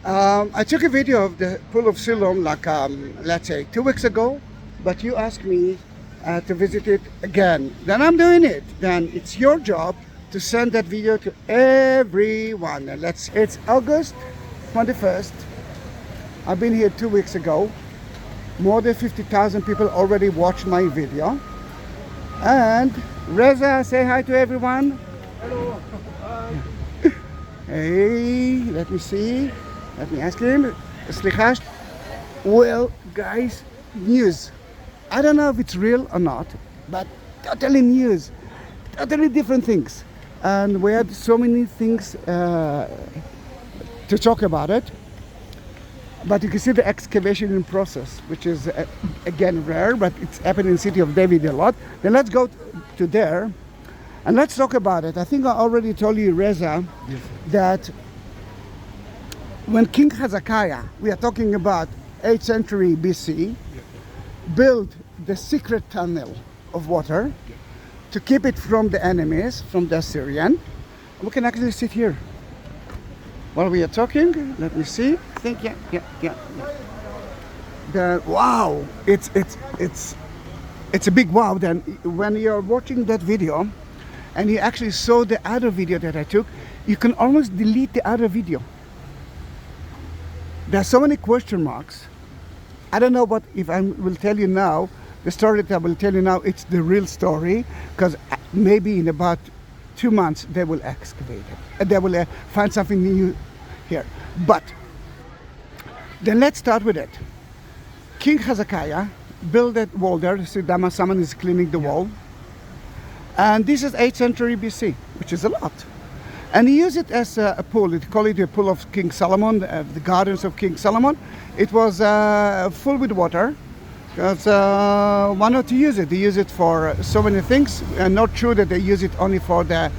I took a video of the Pool of Siloam like, let's say 2 weeks ago, but you asked me to visit it again. Then I'm doing it. Then it's your job to send that video to everyone. And it's August 21st. I've been here 2 weeks ago. More than 50,000 people already watched my video. And Reza, say hi to everyone. Hello. Hi. Hey, let me see. Let me ask him. Slicha. Well, guys, news. I don't know if it's real or not, but totally news. Totally different things. And we had so many things to talk about it. But you can see the excavation in process, which is again rare, but it's happened in the city of David a lot. Then let's go to there and let's talk about it. I think I already told you, Reza, that when King Hezekiah, we are talking about 8th century BC, built the secret tunnel of water to keep it from the enemies, from the Assyrian. We can actually sit here while we are talking. Let me see. I think yeah. Wow, it's a big wow. Then when you're watching that video and you actually saw the other video that I took, you can almost delete the other video. There are so many question marks. I don't know what if I will tell you now. The story that I will tell you now, it's the real story, because maybe in about 2 months they will excavate it and they will find something new here. But then let's start with it. King Hezekiah built that wall there. See, someone is cleaning the wall. And this is 8th century BC, which is a lot. And he used it as a pool. They call it the Pool of King Solomon, the gardens of King Solomon. It was full with water. Because why not to use it? They use it for so many things. I'm not sure that they use it only to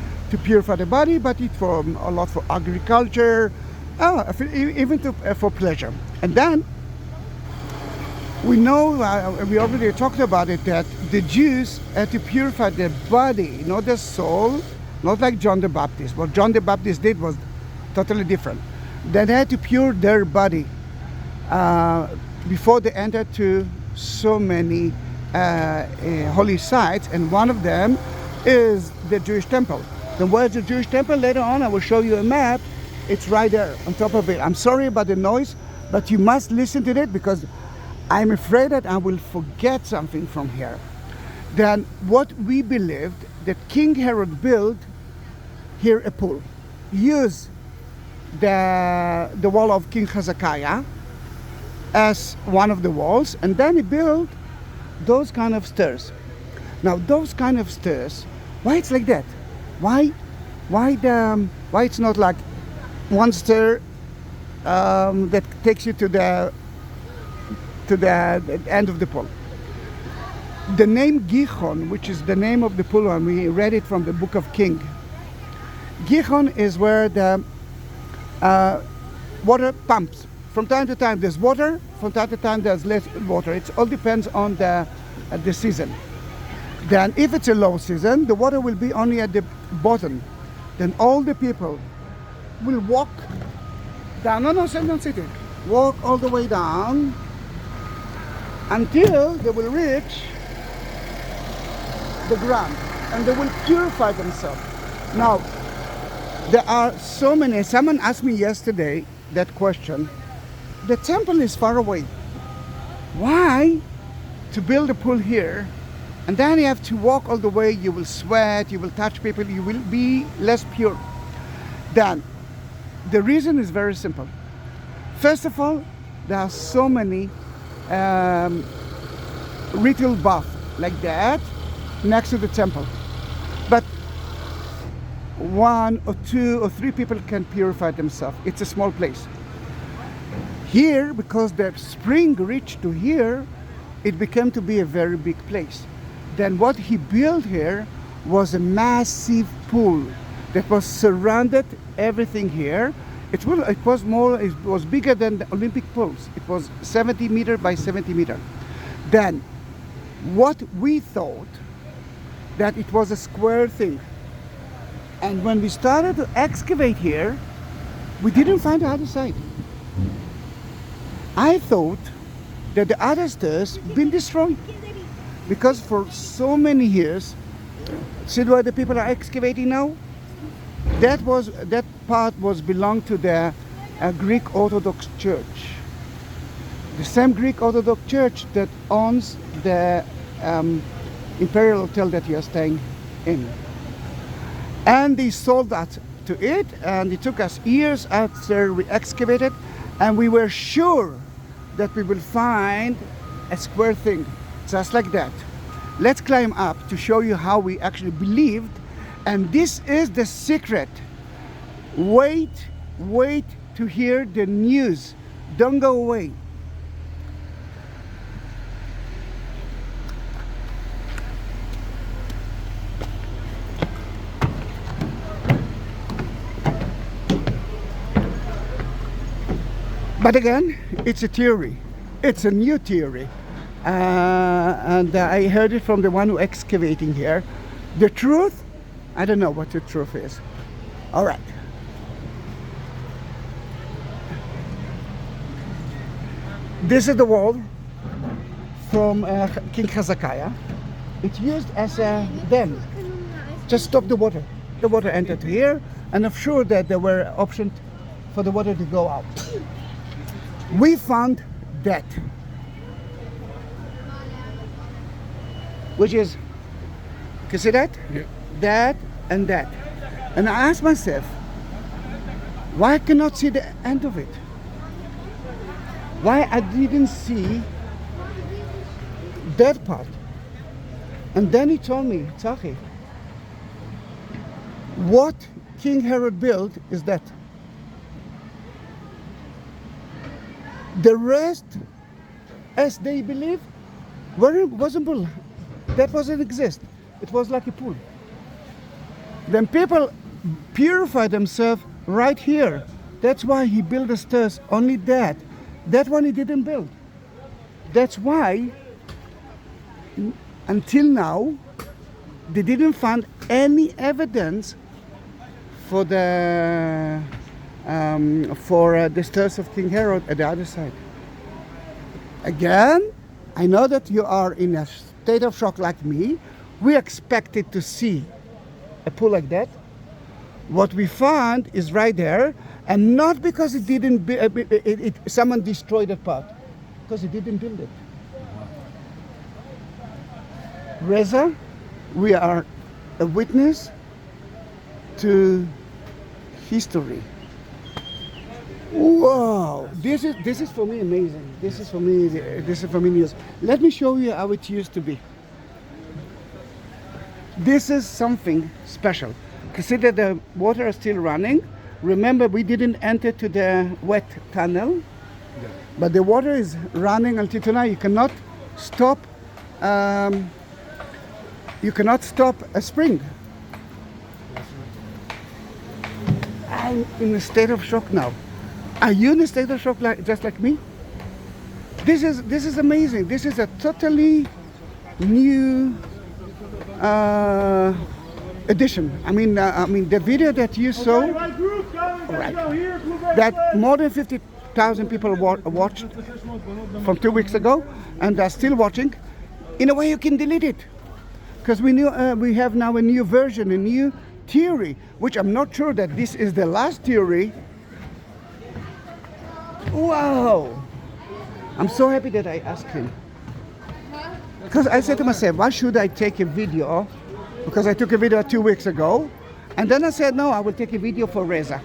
purify the body, but it for a lot for agriculture, even for pleasure. And then we know, we already talked about it, that the Jews had to purify their body, not their soul, not like John the Baptist. What John the Baptist did was totally different. They had to pure their body before they entered to so many holy sites, and one of them is the Jewish temple. Then where's the Jewish temple? Later on I will show you a map. It's right there on top of it. I'm sorry about the noise, but you must listen to it because I'm afraid that I will forget something from here. Then what we believed, that King Herod built here a pool. Use the wall of King Hezekiah as one of the walls, and then he built those kind of stairs. Now those kind of stairs, why it's like that? Why it's not like one stair that takes you to the end of the pool? The name Gihon, which is the name of the pool, and we read it from the book of King. Gihon is where the water pumps. From time to time there's water, from time to time there's less water. It all depends on the season. Then if it's a low season, the water will be only at the bottom. Then all the people will walk down, don't sit it. Walk all the way down until they will reach the ground, and they will purify themselves. Now, there are so many, someone asked me yesterday that question. The temple is far away. Why to build a pool here and then you have to walk all the way? You will sweat, you will touch people, you will be less pure. Then the reason is very simple. First of all, there are so many ritual baths like that next to the temple, but 1 or 2 or 3 people can purify themselves. It's a small place. Here, because the spring reached to here, it became to be a very big place. Then what he built here was a massive pool that was surrounded everything here. It was bigger than the Olympic pools. It was 70 meter by 70 meter. Then what we thought that it was a square thing. And when we started to excavate here, we didn't find the other side. I thought that the other stairs been destroyed because for so many years, see where the people are excavating now? That part was belonged to the Greek Orthodox Church. The same Greek Orthodox Church that owns the Imperial Hotel that you are staying in. And they sold that to it, and it took us years after we excavated, and we were sure that we will find a square thing, just like that. Let's climb up to show you how we actually believed, and this is the secret. Wait to hear the news. Don't go away. But again, it's a theory. It's a new theory. And I heard it from the one who excavating here. The truth, I don't know what the truth is. All right. This is the wall from King Hezekiah. It's used as a dam. Just stop the water. The water entered here, and I'm sure that there were options for the water to go out. We found that, which is, can you see that? Yeah. That and that. And I asked myself, why I cannot see the end of it? Why I didn't see that part? And then he told me, Zahi, what King Herod built is that. The rest, as they believe, wasn't pool. That wasn't exist. It was like a pool. Then people purify themselves right here. That's why he built the stairs. Only that. That one he didn't build. That's why, until now, they didn't find any evidence for the stairs of King Herod at the other side. Again, I know that you are in a state of shock like me. We expected to see a pool like that. What we found is right there, and not because it didn't someone destroyed the part, because it didn't build it. Reza, we are a witness to history. Wow, this is for me amazing. This is for me news. Let me show you how it used to be. This is something special. Consider the water is still running. Remember, we didn't enter to the wet tunnel, but the water is running until tonight. You cannot stop. You cannot stop a spring. I'm in a state of shock now. Are you in a state of shock just like me? This is amazing. This is a totally new edition. I mean the video that you saw, right, that more than 50,000 people watched from 2 weeks ago, and are still watching. In a way, you can delete it, because we have now a new version, a new theory, which I'm not sure that this is the last theory. Wow! I'm so happy that I asked him. Because I said to myself, why should I take a video? Because I took a video 2 weeks ago. And then I said, no, I will take a video for Reza.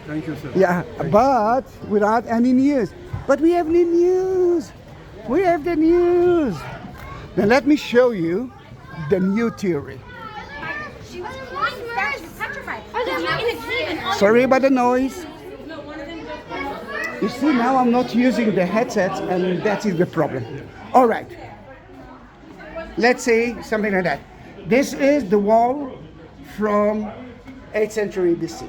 Thank you, sir. Yeah, but without any news. But we have the news. We have the news. Now let me show you the new theory. She was petrified. In a cave. Sorry about the noise. You see, now I'm not using the headsets, and that is the problem. All right. Let's say something like that. This is the wall from 8th century BC.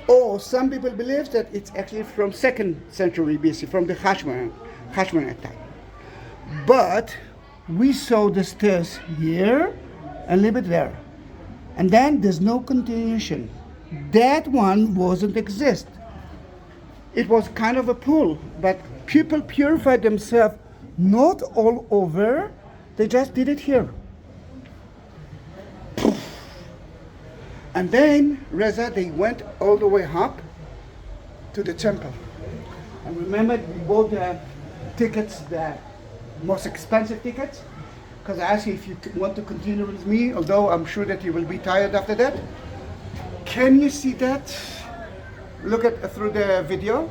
Or some people believe that it's actually from 2nd century BC, from the Hashmonite time. But we saw the stairs here and a little bit there. And then there's no continuation. That one wasn't exist. it was kind of a pool, but people purified themselves not all over, they just did it here. And then Reza, they went all the way up to the temple. And remember, we bought the tickets, the most expensive tickets, because I asked you if you want to continue with me, although I'm sure that you will be tired after that. Can you see that? Look at through the video.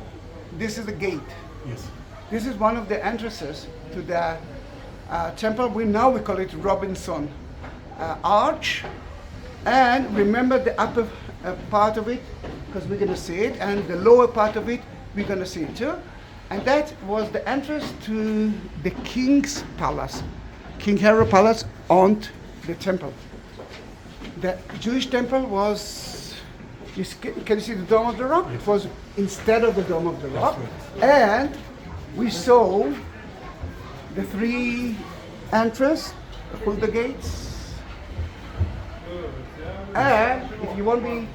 This is the gate. Yes. This is one of the entrances to the temple. We call it Robinson Arch. And remember the upper part of it, because we're going to see it, and the lower part of it, we're going to see it too. And that was the entrance to the king's palace. King Herod Palace owned the temple. The Jewish temple was, can you see the Dome of the Rock? It was instead of the Dome of the Rock. And we saw the three entrances, pull the gates. And if you won't be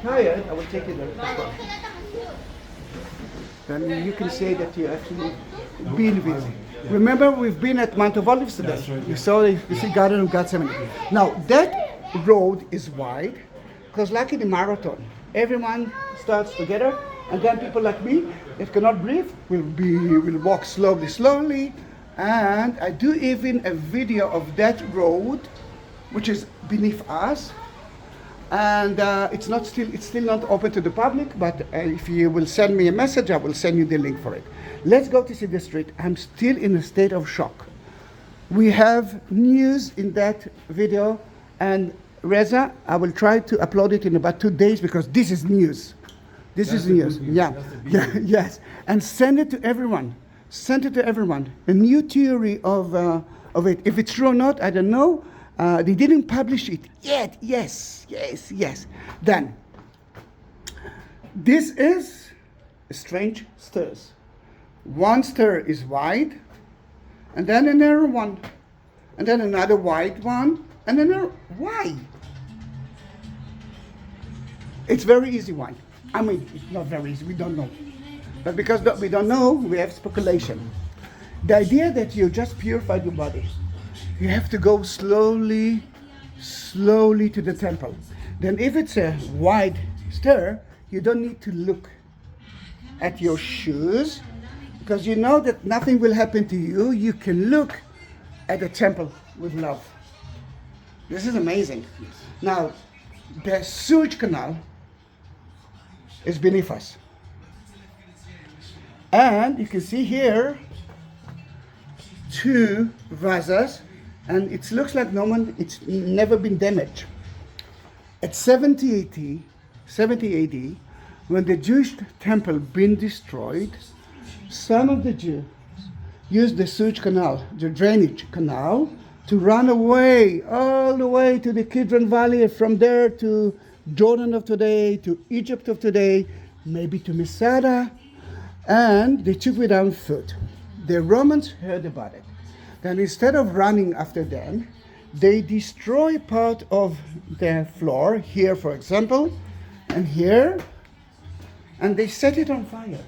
tired, I will take you there. Then you can say that you actually been with. Remember, we've been at Mount of Olives today. That's right. You saw the Garden of Gethsemane. Now that road is wide, because like in the marathon, everyone starts together, and then people like me that cannot breathe will walk slowly. And I do even a video of that road, which is beneath us. And it's still not open to the public, but if you will send me a message, I will send you the link for it. Let's go to see the street. I'm still in a state of shock. We have news in that video, and Reza, I will try to upload it in about 2 days because this is news. This is news. Yeah, yes. And send it to everyone. Send it to everyone. A new theory of it. If it's true or not, I don't know. They didn't publish it yet. Yes. Then, this is strange stairs. One stair is wide, and then a narrow one, and then another wide one, and then why? It's very easy why. I mean, it's not very easy, we don't know. But because we don't know, we have speculation. The idea that you just purified your body, you have to go slowly to the temple. Then if it's a wide stair, you don't need to look at your shoes, because you know that nothing will happen to you. You can look at the temple with love. This is amazing. Yes. Now, the sewage canal is beneath us. And you can see here 2 vases, and it looks like it's never been damaged. At 70 AD, when the Jewish temple been destroyed, some of the Jews used the sewage canal, the drainage canal, to run away all the way to the Kidron Valley, from there to Jordan of today, to Egypt of today, maybe to Masada, and they took it on foot. The Romans heard about it. Then instead of running after them, they destroy part of the floor, here for example, and here, and they set it on fire.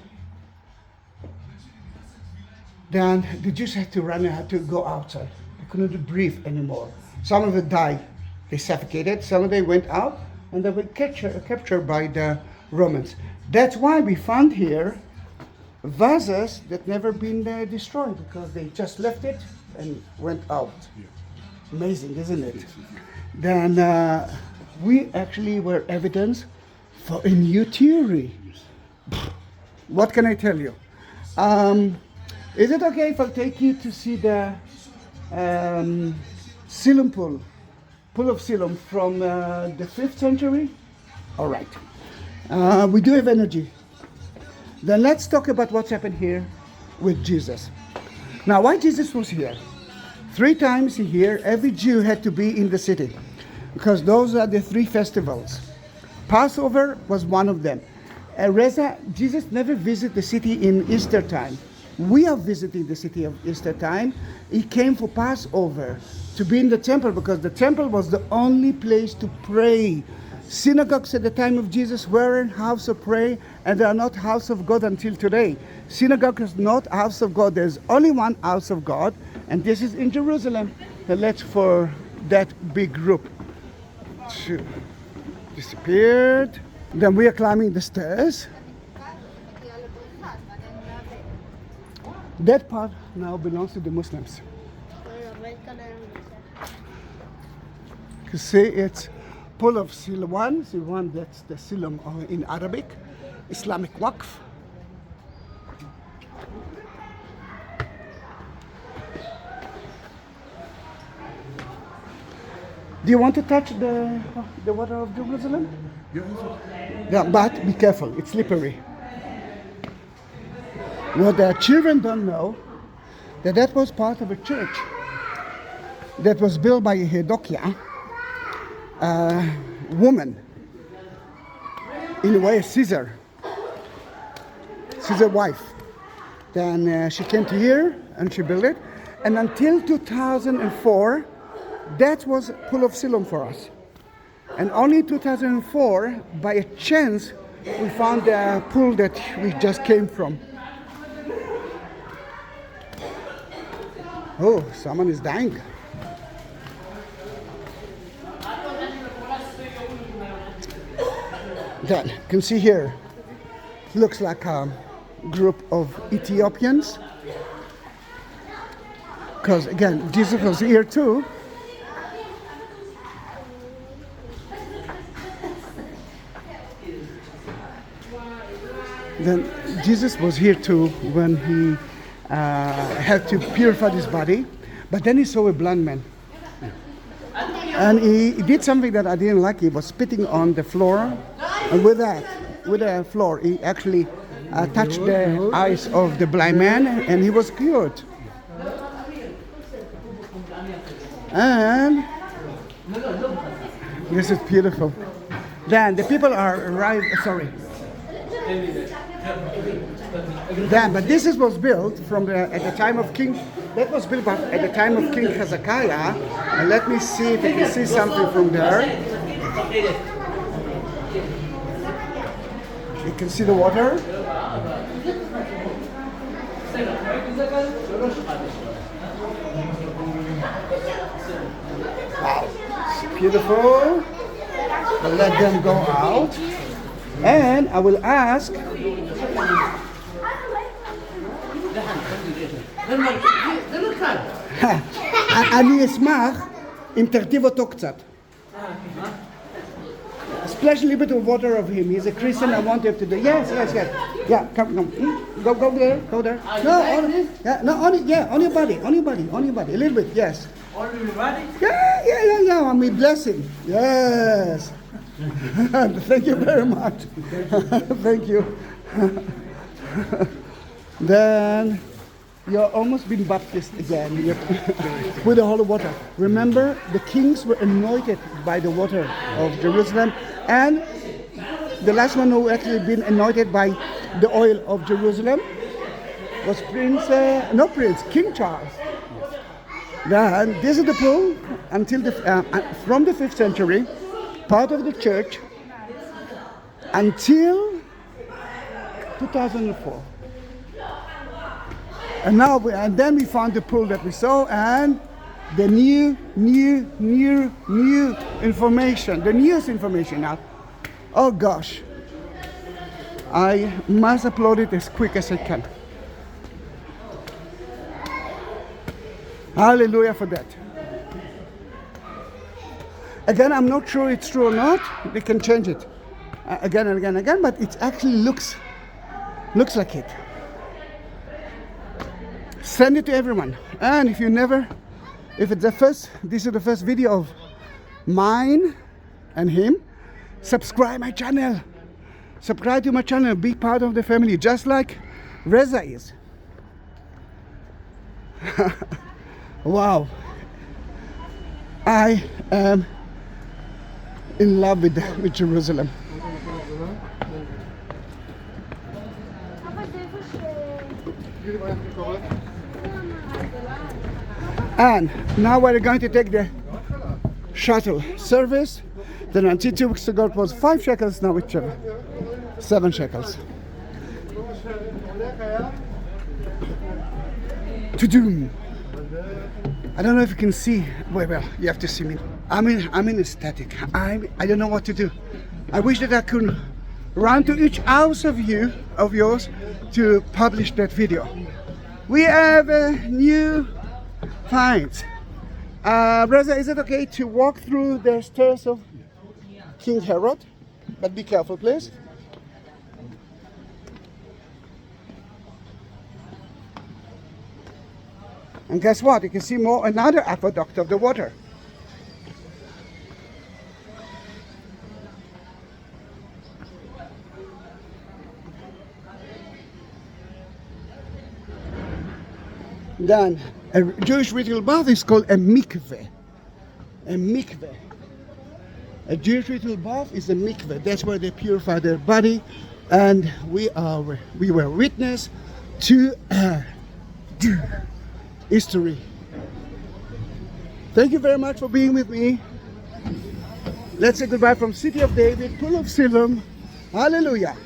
Then the Jews had to run and had to go outside. They couldn't breathe anymore. Some of them died. They suffocated. Some of them went out, and they were captured by the Romans. That's why we found here vases that never been destroyed, because they just left it and went out. Yeah. Amazing, isn't it? Then we actually were evidence for a new theory. What can I tell you? Is it okay if I take you to see the Siloam Pool of Siloam from the 5th century? All right. We do have energy. Then let's talk about what's happened here with Jesus. Now, why Jesus was here? 3 times here, every Jew had to be in the city, because those are the 3 festivals. Passover was one of them. Jesus never visited the city in Easter time. We are visiting the city of Easter time. He came for Passover, to be in the temple, because the temple was the only place to pray. Synagogues at the time of Jesus weren't house of prayer, and they are not house of God until today. Synagogue is not house of God. There's only one house of God, and this is in Jerusalem. And let's for that big group to disappeared. Then we are climbing the stairs. That part now belongs to the Muslims. You see, it's Pool of Siloam. Siloam, that's the Siloam in Arabic. Islamic Waqf. Do you want to touch the water of Jerusalem? Yeah, but be careful, it's slippery. What the children don't know, that was part of a church that was built by Hezekiah, a woman, in a way Caesar wife. Then she came to here and she built it, and until 2004, that was Pool of Siloam for us. And only in 2004, by a chance, we found the pool that we just came from. Oh, someone is dying. Then, you can see here, looks like a group of Ethiopians. Because again, Jesus was here too. Then Jesus was here too when he had to purify his body, but then he saw a blind man. And he did something that I didn't like. He was spitting on the floor, and with the floor, he actually touched the eyes of the blind man, and he was cured. And this is beautiful. Then the people are arrived. Sorry. Then, but this was built at the time of King. That was built at the time of King Hezekiah. And let me see if I can see something from there. You can see the water. Wow, it's beautiful. I'll let them go out. And I will ask. אני אשמח אם תרטיב אותו קצת. Splash a little bit of water of him. He's a Christian. I want him to do. Yes. Yeah, come. Go there. No, on your body. A little bit. Yes. On your body? Yeah. I mean, bless him. Yes. Thank you very much. Thank you. Then you're almost been baptized again with the holy water. Remember, the kings were anointed by the water of Jerusalem, and the last one who actually been anointed by the oil of Jerusalem was King Charles. Then this is the pool until from the 5th century, part of the church, until 2004. And then we found the pool that we saw, and the new information, the newest information now. Oh gosh, I must upload it as quick as I can. Hallelujah for that. Again, I'm not sure it's true or not. They can change it again and again, but it actually looks like it. Send it to everyone. And if this is the first video of mine and him, subscribe my channel. Subscribe to my channel, be part of the family, just like Reza is. Wow. I am in love with Jerusalem. And now we're going to take the shuttle service Then until 2 weeks ago it was 5 shekels, now it's 7 shekels. To-doom. I don't know if you can see. Well, you have to see me. I'm in ecstatic. I don't know what to do. I wish that I could run to each house of yours to publish that video. We have new finds. Reza, is it okay to walk through the stairs of King Herod? But be careful, please. And guess what? You can see another aqueduct of the water. Then a Jewish ritual bath is called a mikveh. A mikveh. A Jewish ritual bath is a mikveh. That's where they purify their body, and we were witness to history. Thank you very much for being with me. Let's say goodbye from City of David, Pool of Siloam. Hallelujah.